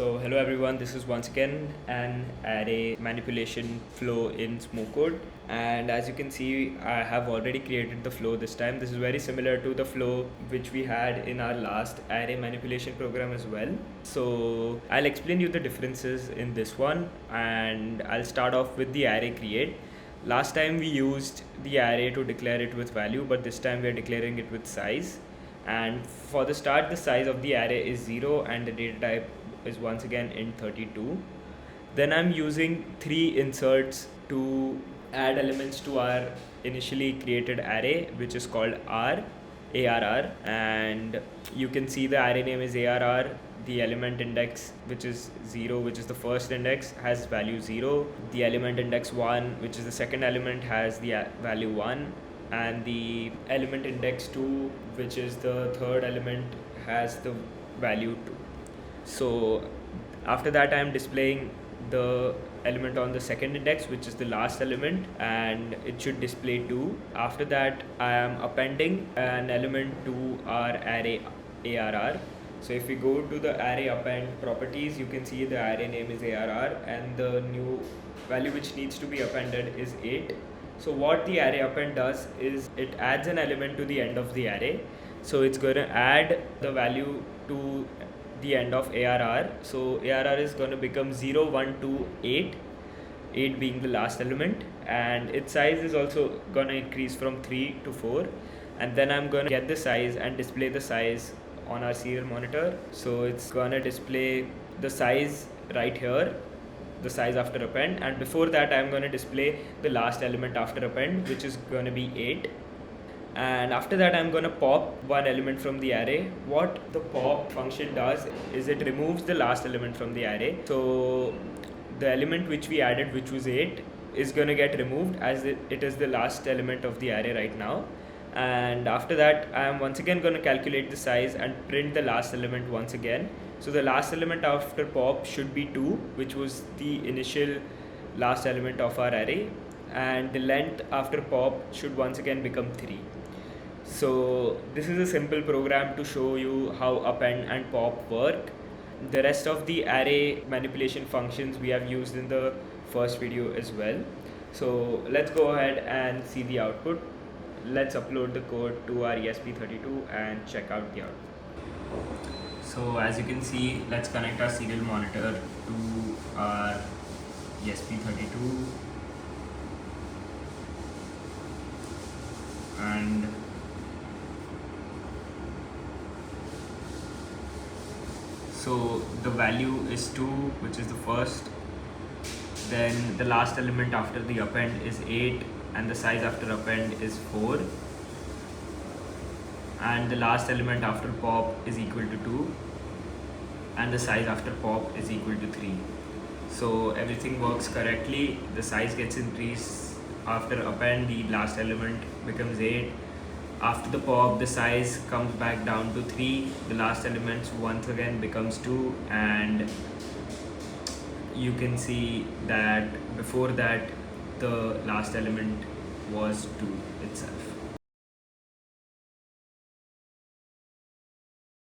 So hello everyone, this is once again an array manipulation flow in SmowCode, and as you can see I have already created the flow this time. This is very similar to the flow which we had in our last array manipulation program as well. So I'll explain you the differences in this one, and I'll start off with the array create. Last time we used the array to declare it with value, but this time we are declaring it with size. And for the start, the size of the array is 0 and the data type is once again int32. Then I'm using 3 inserts to add elements to our initially created array, which is called ARR, and you can see the array name is ARR. The element index, which is 0, which is the first index, has value 0. The element index 1, which is the second element, has the value 1, and the element index 2, which is the third element, has the value 2. So after that I am displaying the element on the second index, which is the last element, and it should display 2. After that I am appending an element to our array ARR. So if we go to the array append properties, you can see the array name is ARR and the new value which needs to be appended is 8. So what the array append does is it adds an element to the end of the array. So it's going to add the value to the end of ARR. So ARR is going to become 0, 1, 2, 8, 8 being the last element, and its size is also going to increase from 3 to 4. And then I'm going to get the size and display the size on our serial monitor. So it's going to display the size right here, the size after append, and before that I'm going to display the last element after append, which is going to be 8. And after that I'm going to pop one element from the array. What the pop function does is it removes the last element from the array. So the element which we added, which was 8, is going to get removed as it is the last element of the array right now. And after that I am once again going to calculate the size and print the last element once again. So the last element after pop should be 2, which was the initial last element of our array, and the length after pop should once again become 3. So this is a simple program to show you how append and pop work. The rest of the array manipulation functions we have used in the first video as well. So let's go ahead and see the output. Let's upload the code to our ESP32 and check out the output. So as you can see, let's connect our serial monitor to our ESP32, and so the value is 2, which is the first. Then the last element after the append is 8, and the size after append is 4, and the last element after pop is equal to 2, and the size after pop is equal to 3. So everything works correctly. The size gets increased after append, the last element becomes 8. After the pop, the size comes back down to 3, the last element once again becomes 2, and you can see that before that the last element was 2 itself.